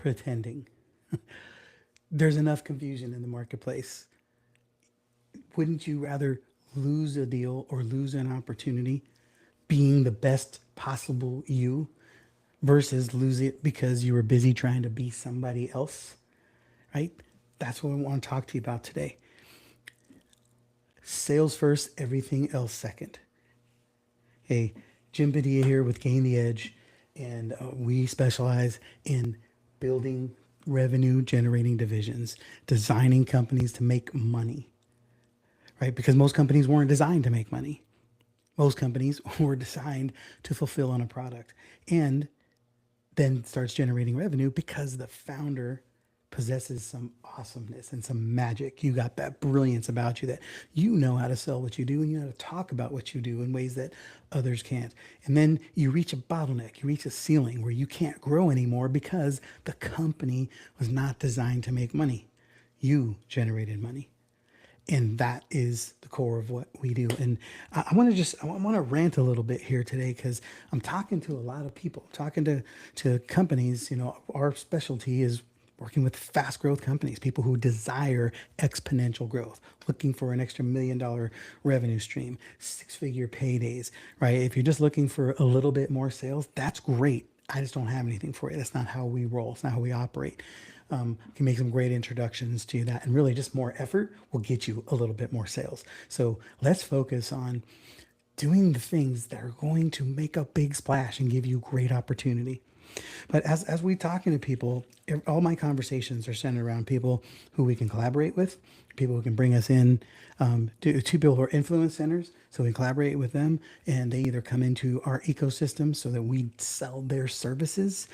pretending. There's enough confusion in the marketplace. Wouldn't you rather lose a deal or lose an opportunity being the best possible you versus lose it because you were busy trying to be somebody else, right? That's what we want to talk to you about today. Sales first, everything else second. Hey, Jim Padilla here with Gain the Edge, and we specialize in building revenue generating divisions, designing companies to make money, right? Because most companies weren't designed to make money. Most companies were designed to fulfill on a product and then starts generating revenue because the founder possesses some awesomeness and some magic. You got that brilliance about you that you know how to sell what you do and you know how to talk about what you do in ways that others can't. And then you reach a bottleneck, you reach a ceiling where you can't grow anymore because the company was not designed to make money. You generated money. And that is the core of what we do. And I want to rant a little bit here today because I'm talking to a lot of people, talking to companies. You know, our specialty is working with fast growth companies, people who desire exponential growth, looking for an extra $1 million revenue stream, 6-figure paydays, right? If you're just looking for a little bit more sales, that's great. I just don't have anything for you. That's not how we roll. It's not how we operate. Can make some great introductions to that, and really just more effort will get you a little bit more sales. So let's focus on doing the things that are going to make a big splash and give you great opportunity. But as we talking to people, all my conversations are centered around people who we can collaborate with, people who can bring us in, to people who are influence centers. So we collaborate with them, and they either come into our ecosystem so that we sell their services,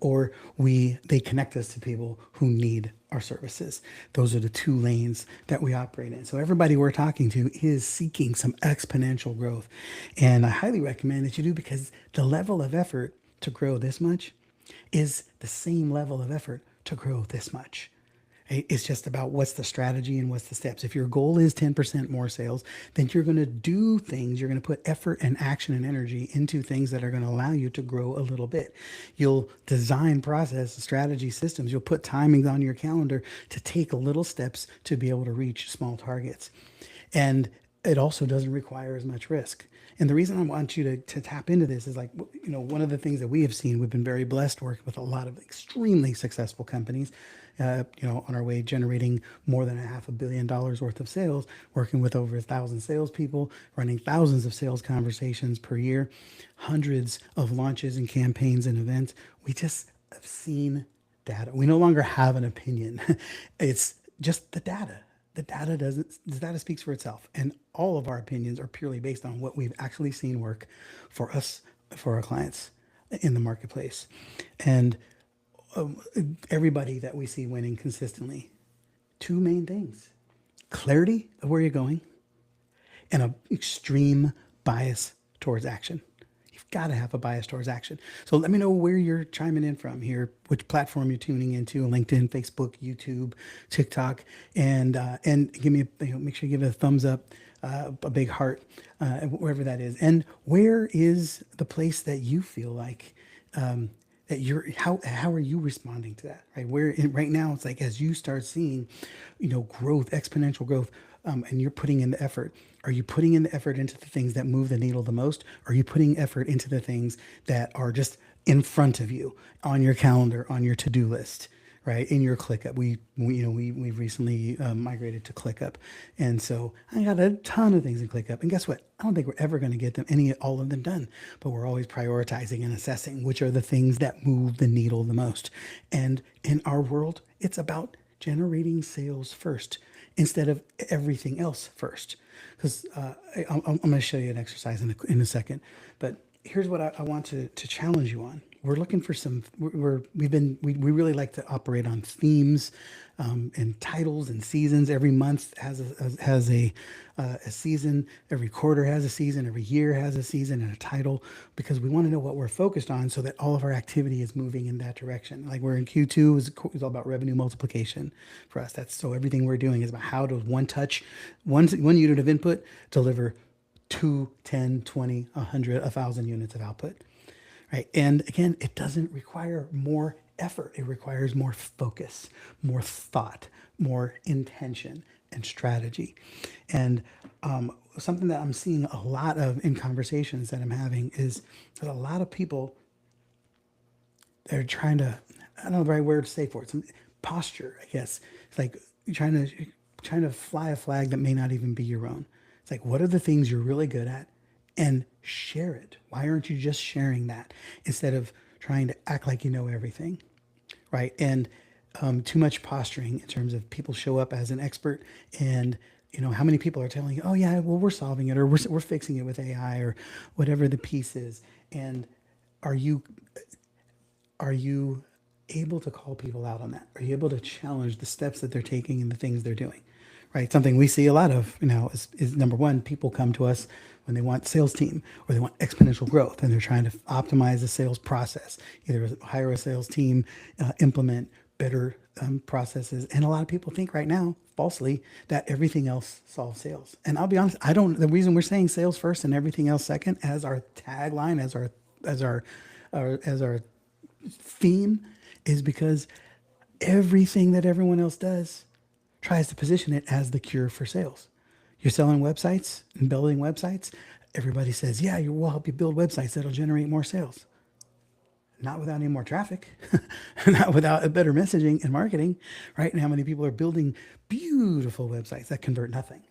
or they connect us to people who need our services. Those are the two lanes that we operate in. So everybody we're talking to is seeking some exponential growth, and I highly recommend that you do, because the level of effort to grow this much is the same level of effort to grow this much. It's just about what's the strategy and what's the steps. If your goal is 10% more sales, then you're going to do things. You're going to put effort and action and energy into things that are going to allow you to grow a little bit. You'll design process, strategy, systems. You'll put timings on your calendar to take little steps to be able to reach small targets. And it also doesn't require as much risk. And the reason I want you to tap into this is, like, you know, one of the things that we have seen, we've been very blessed working with a lot of extremely successful companies, you know, on our way generating more than $500 million worth of sales, working with over 1,000 salespeople, running thousands of sales conversations per year, hundreds of launches and campaigns and events. We just have seen data. We no longer have an opinion. It's just the data. The data speaks for itself, and all of our opinions are purely based on what we've actually seen work for us, for our clients in the marketplace. And everybody that we see winning consistently, two main things: clarity of where you're going and an extreme bias towards action. You've got to have a bias towards action. So let me know where you're chiming in from here, which platform you're tuning into: LinkedIn, Facebook, YouTube, TikTok, and give me make sure you give it a thumbs up, a big heart, wherever that is. And where is the place that you feel like that how are you responding to that, right? Right now, it's like, as you start seeing, you know, growth, exponential growth, and you're putting in the effort. Are you putting in the effort into the things that move the needle the most? Or are you putting effort into the things that are just in front of you, on your calendar, on your to-do list, right? In your ClickUp. We've recently migrated to ClickUp. And so I got a ton of things in ClickUp. And guess what? I don't think we're ever going to get all of them done, but we're always prioritizing and assessing which are the things that move the needle the most. And in our world, it's about generating sales first instead of everything else first. Because I'm going to show you an exercise in a second. But here's what I want to challenge you on. We're looking for some. We really like to operate on themes, and titles and seasons. Every month has a season. Every quarter has a season. Every year has a season and a title, because we want to know what we're focused on, so that all of our activity is moving in that direction. Like, we're in Q2 is all about revenue multiplication for us. That's so everything we're doing is about how does one unit of input deliver 2, 10, 20, 100, 1,000 units of output. Right. And again, it doesn't require more effort. It requires more focus, more thought, more intention and strategy. And something that I'm seeing a lot of in conversations that I'm having is that a lot of people, they're trying to, I don't know the right word to say for it, some posture, I guess. It's like you're trying to fly a flag that may not even be your own. It's like, what are the things you're really good at? And share it. Why aren't you just sharing that instead of trying to act like you know everything? Right? And too much posturing in terms of people show up as an expert, and how many people are telling you, oh yeah, well, we're solving it, or we're fixing it with AI, or whatever the piece is. And are you are you able to call people out on that? Are you able to challenge the steps that they're taking and the things they're doing? Right? Something we see a lot of now is number one, people come to us when they want sales team or they want exponential growth, and they're trying to optimize the sales process, either hire a sales team, implement better processes. And a lot of people think right now, falsely, that everything else solves sales. And I'll be honest, I don't. The reason we're saying sales first and everything else second as our tagline, as our theme, is because everything that everyone else does tries to position it as the cure for sales. You're selling websites and building websites. Everybody says, yeah, we'll help you build websites that'll generate more sales. Not without any more traffic, not without a better messaging and marketing, right? And how many people are building beautiful websites that convert nothing,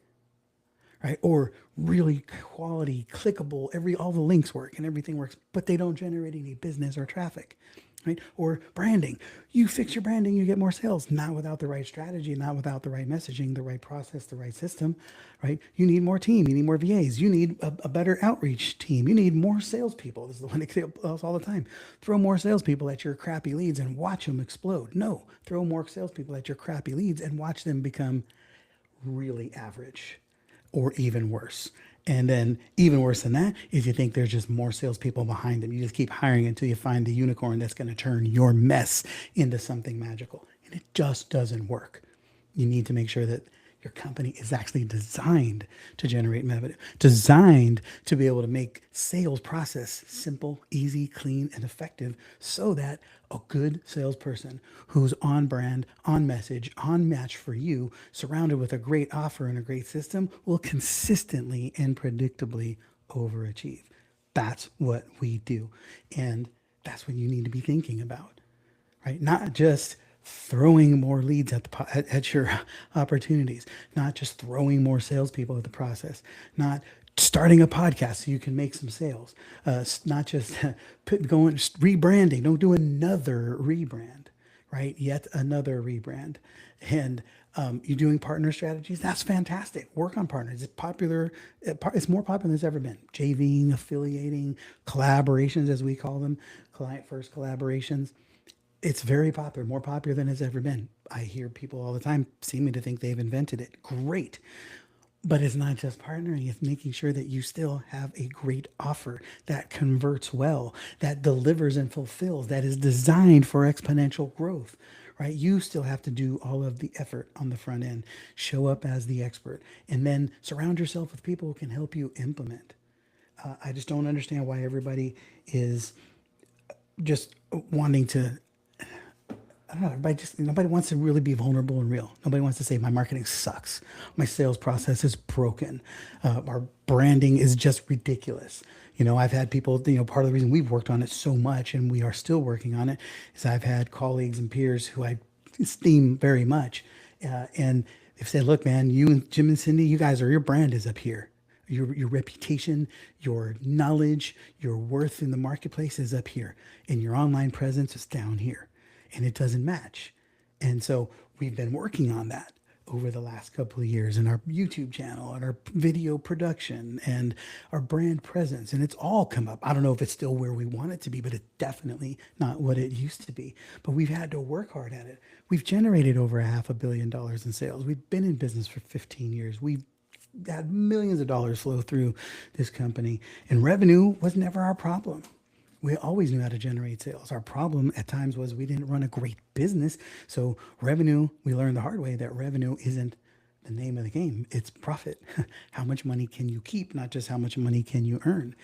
right? Or really quality, clickable, all the links work and everything works, but they don't generate any business or traffic, right? Or branding. You fix your branding, you get more sales, not without the right strategy, not without the right messaging, the right process, the right system, right? You need more team, you need more VAs, you need a better outreach team, you need more salespeople. This is the one that tells all the time. Throw more salespeople at your crappy leads and watch them explode. No, throw more salespeople at your crappy leads and watch them become really average or even worse. And then even worse than that is you think there's just more salespeople behind them. You just keep hiring until you find the unicorn that's going to turn your mess into something magical. And it just doesn't work. You need to make sure that your company is actually designed to generate revenue, designed to be able to make sales process simple, easy, clean, and effective, so that a good salesperson who's on brand, on message, on match for you, surrounded with a great offer and a great system, will consistently and predictably overachieve. That's what we do. And that's what you need to be thinking about, right? Not just throwing more leads at your opportunities, not just throwing more salespeople at the process, not starting a podcast so you can make some sales, not just rebranding. Don't do another rebrand, right? Yet another rebrand. And you're doing partner strategies. That's fantastic. Work on partners. It's popular. It's more popular than it's ever been. JVing, affiliating, collaborations, as we call them, client first collaborations. It's very popular, more popular than it's ever been. I hear people all the time seeming to think they've invented it. Great. But it's not just partnering, it's making sure that you still have a great offer that converts well, that delivers and fulfills, that is designed for exponential growth, right? You still have to do all of the effort on the front end, show up as the expert, and then surround yourself with people who can help you implement. I just don't understand why everybody is just wanting to, I don't know, nobody wants to really be vulnerable and real. Nobody wants to say my marketing sucks. My sales process is broken. Our branding is just ridiculous. I've had people, part of the reason we've worked on it so much and we are still working on it is I've had colleagues and peers who I esteem very much. And they've said, look, man, you and Jim and Cindy, your brand is up here. Your reputation, your knowledge, your worth in the marketplace is up here. And your online presence is down here. And it doesn't match. And so we've been working on that over the last couple of years in our YouTube channel and our video production and our brand presence. And it's all come up. I don't know if it's still where we want it to be, but it's definitely not what it used to be. But we've had to work hard at it. We've generated over $500 million in sales. We've been in business for 15 years. We've had millions of dollars flow through this company, and revenue was never our problem. We always knew how to generate sales. Our problem at times was we didn't run a great business. So revenue, we learned the hard way that revenue isn't the name of the game. It's profit. How much money can you keep, not just how much money can you earn.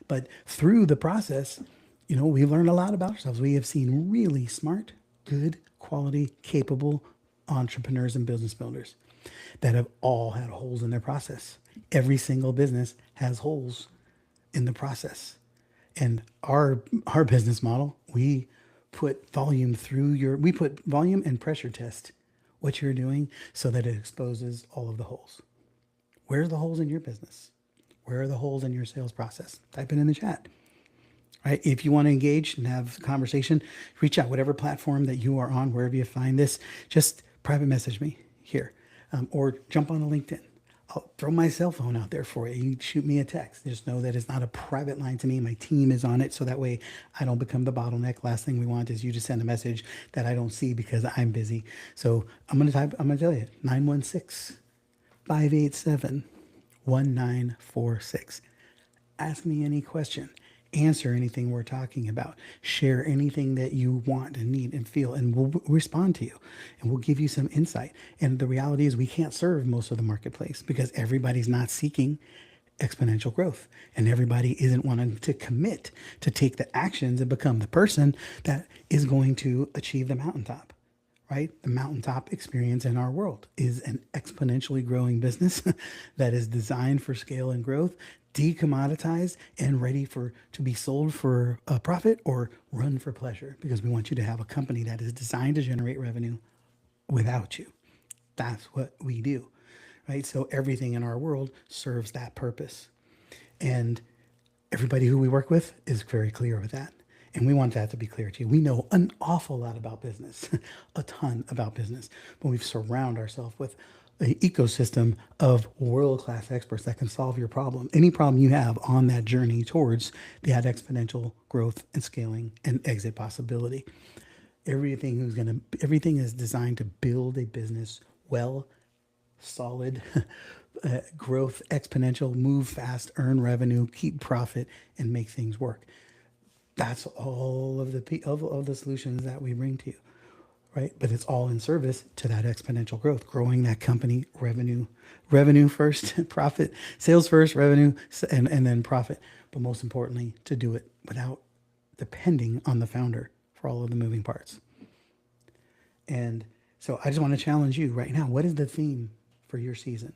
But through the process, We've learned a lot about ourselves. We have seen really smart, good, quality, capable entrepreneurs and business builders that have all had holes in their process. Every single business has holes in the process. And our business model, we put volume and pressure test what you're doing so that it exposes all of the holes. Where are the holes in your business? Where are the holes in your sales process? Type it in the chat. Right? If you want to engage and have a conversation, reach out, whatever platform that you are on, wherever you find this, just private message me here, or jump on a LinkedIn. I'll throw my cell phone out there for you. You can shoot me a text. Just know that it's not a private line to me. My team is on it, so that way I don't become the bottleneck. Last thing we want is you to send a message that I don't see because I'm busy. So I'm gonna tell you, 916-587-1946. Ask me any question, answer anything we're talking about, share anything that you want and need and feel, and we'll respond to you and we'll give you some insight. And the reality is, we can't serve most of the marketplace because everybody's not seeking exponential growth and everybody isn't wanting to commit to take the actions and become the person that is going to achieve the mountaintop. Right? The mountaintop experience in our world is an exponentially growing business that is designed for scale and growth, decommoditized and ready to be sold for a profit or run for pleasure, because we want you to have a company that is designed to generate revenue without you. That's what we do. Right? So everything in our world serves that purpose. And everybody who we work with is very clear with that. And we want that to be clear to you. We know an awful lot about business, a ton about business, but we've surrounded ourselves with an ecosystem of world-class experts that can solve your problem, any problem you have on that journey towards that exponential growth and scaling and exit possibility. Everything is designed to build a business well, solid, growth, exponential, move fast, earn revenue, keep profit, and make things work. That's all of the solutions that we bring to you, right? But it's all in service to that exponential growth, growing that company, revenue first, profit, sales first, revenue, and then profit. But most importantly, to do it without depending on the founder for all of the moving parts. And so I just want to challenge you right now. What is the theme for your season?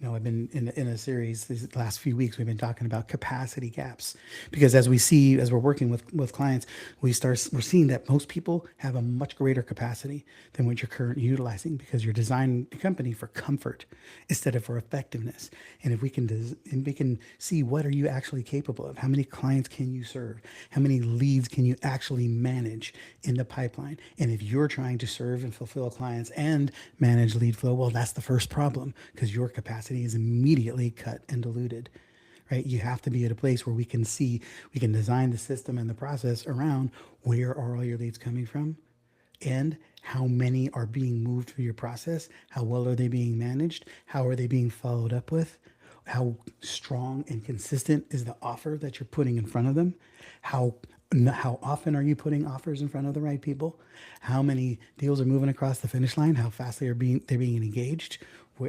I've been in a series these last few weeks. We've been talking about capacity gaps, because as we're working with clients, we're seeing that most people have a much greater capacity than what you're currently utilizing, because you're designing the company for comfort instead of for effectiveness. And if we can see, what are you actually capable of? How many clients can you serve? How many leads can you actually manage in the pipeline? And if you're trying to serve and fulfill clients and manage lead flow, well, that's the first problem, because your capacity is immediately cut and diluted, right? You have to be at a place where we can design the system and the process around where are all your leads coming from, and how many are being moved through your process, how well are they being managed, how are they being followed up with, how strong and consistent is the offer that you're putting in front of them, how often are you putting offers in front of the right people, how many deals are moving across the finish line, how fast they're being engaged,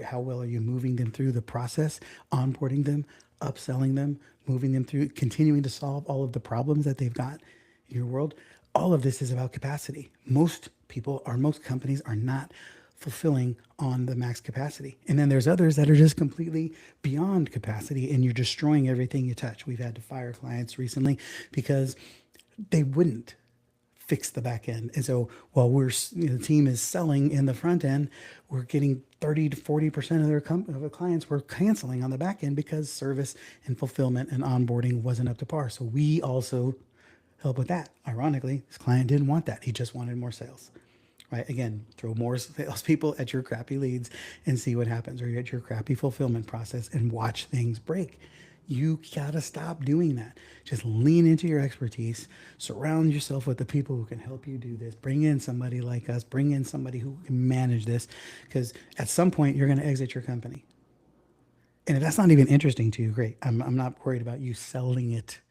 how well are you moving them through the process, onboarding them, upselling them, moving them through, continuing to solve all of the problems that they've got in your world. All of this is about capacity. Most companies are not fulfilling on the max capacity. And then there's others that are just completely beyond capacity, and you're destroying everything you touch. We've had to fire clients recently because they wouldn't fix the back end. And so while the team is selling in the front end, we're getting 30 to 40% of their clients were canceling on the back end because service and fulfillment and onboarding wasn't up to par. So we also help with that. Ironically, this client didn't want that. He just wanted more sales. Right? Again, throw more salespeople at your crappy leads and see what happens, or at your crappy fulfillment process and watch things break. You gotta stop doing that. Just lean into your expertise. Surround yourself with the people who can help you do this. Bring in somebody like us. Bring in somebody who can manage this, because at some point you're gonna exit your company. And if that's not even interesting to you, great. I'm not worried about you selling it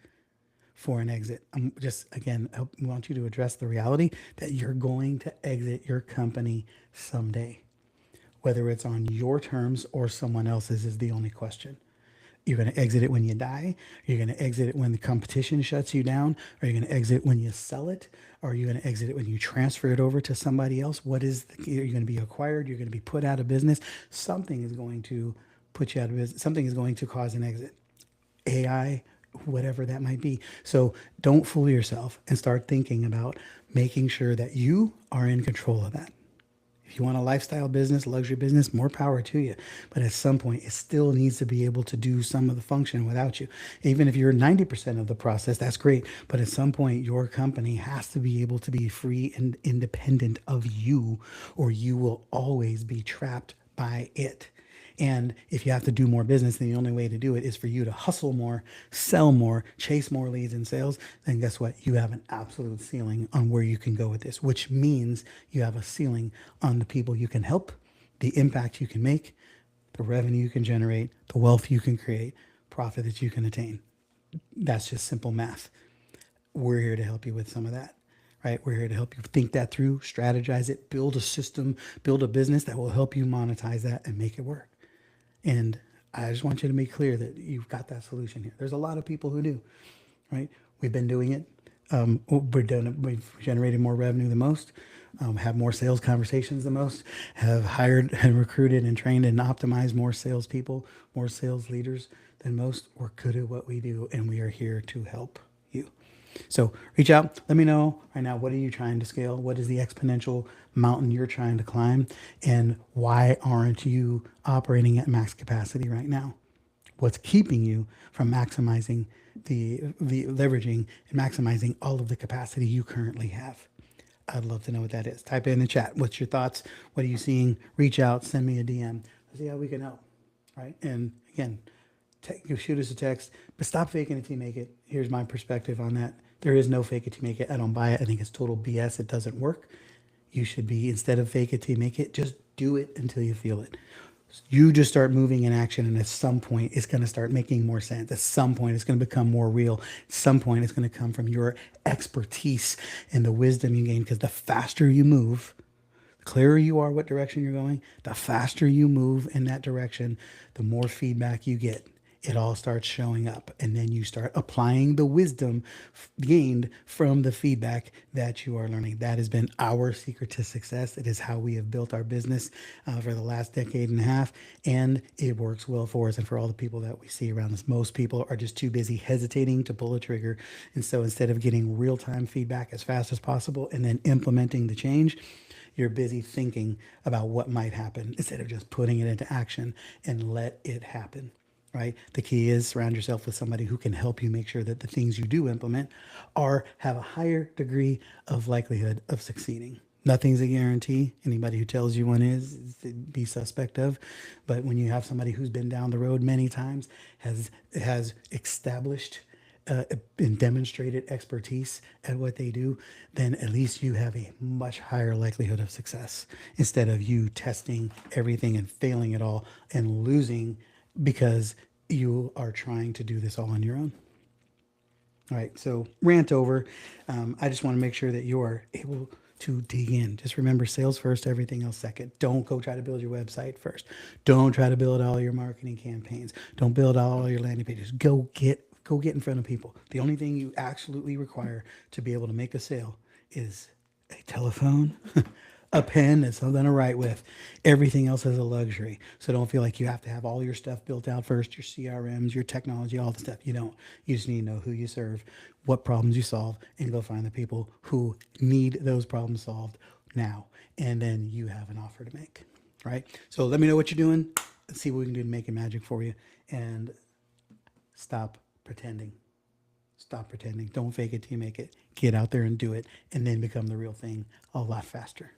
for an exit. I'm just, again, I want you to address the reality that you're going to exit your company someday. Whether it's on your terms or someone else's is the only question. You're going to exit it when you die. You're going to exit it when the competition shuts you down. Are you going to exit when you sell it? Or are you going to exit it when you transfer it over to somebody else? You're going to be acquired. You're going to be put out of business. Something is going to put you out of business. Something is going to cause an exit. AI, whatever that might be. So don't fool yourself and start thinking about making sure that you are in control of that. If you want a lifestyle business, luxury business, more power to you. But at some point, it still needs to be able to do some of the function without you. Even if you're 90% of the process, that's great. But at some point, your company has to be able to be free and independent of you, or you will always be trapped by it. And if you have to do more business, then the only way to do it is for you to hustle more, sell more, chase more leads and sales. Then guess what? You have an absolute ceiling on where you can go with this, which means you have a ceiling on the people you can help, the impact you can make, the revenue you can generate, the wealth you can create, profit that you can attain. That's just simple math. We're here to help you with some of that. Right? We're here to help you think that through, strategize it, build a system, build a business that will help you monetize that and make it work. And I just want you to make clear that you've got that solution here. There's a lot of people who do, right? We've been doing it. We've generated more revenue than most, have more sales conversations than most, have hired and recruited and trained and optimized more salespeople, more sales leaders than most. We're good at what we do, and we are here to help you. So reach out. Let me know right now, what are you trying to scale? What is the exponential mountain you're trying to climb? And why aren't you operating at max capacity right now? What's keeping you from maximizing the leveraging and maximizing all of the capacity you currently have? I'd love to know what that is. Type it in the chat. What's your thoughts? What are you seeing? Reach out, send me a DM. Let's see how we can help. Right? And again, shoot us a text, but stop faking it till you make it. Here's my perspective on that. There is no fake it till you make it. I don't buy it. I think it's total BS. It doesn't work. You should be, instead of fake it till you make it, just do it until you feel it. You just start moving in action, and at some point, it's going to start making more sense. At some point, it's going to become more real. At some point, it's going to come from your expertise and the wisdom you gain, because the faster you move, the clearer you are what direction you're going, the faster you move in that direction, the more feedback you get. It all starts showing up, and then you start applying the wisdom gained from the feedback that you are learning. That has been our secret to success. It is how we have built our business for the last decade and a half, and it works well for us and for all the people that we see around us. Most people are just too busy hesitating to pull a trigger, and so instead of getting real-time feedback as fast as possible and then implementing the change, you're busy thinking about what might happen instead of just putting it into action and let it happen. Right? The key is surround yourself with somebody who can help you make sure that the things you do implement have a higher degree of likelihood of succeeding. Nothing's a guarantee. Anybody who tells you one is be suspect of. But when you have somebody who's been down the road many times, has established and demonstrated expertise at what they do, then at least you have a much higher likelihood of success, instead of you testing everything and failing it all and losing because you are trying to do this all on your own. All right, so rant over. I just want to make sure that you are able to dig in. Just remember, sales first, everything else second. Don't go try to build your website first. Don't try to build all your marketing campaigns. Don't build all your landing pages. Go get in front of people. The only thing you absolutely require to be able to make a sale is a telephone, a pen, and something to write with. Everything else is a luxury. So don't feel like you have to have all your stuff built out first, your CRMs, your technology, all the stuff. You don't. You just need to know who you serve, what problems you solve, and go find the people who need those problems solved now. And then you have an offer to make, right? So let me know what you're doing. Let's see what we can do to make it magic for you. And stop pretending. Stop pretending. Don't fake it till you make it. Get out there and do it, and then become the real thing a lot faster.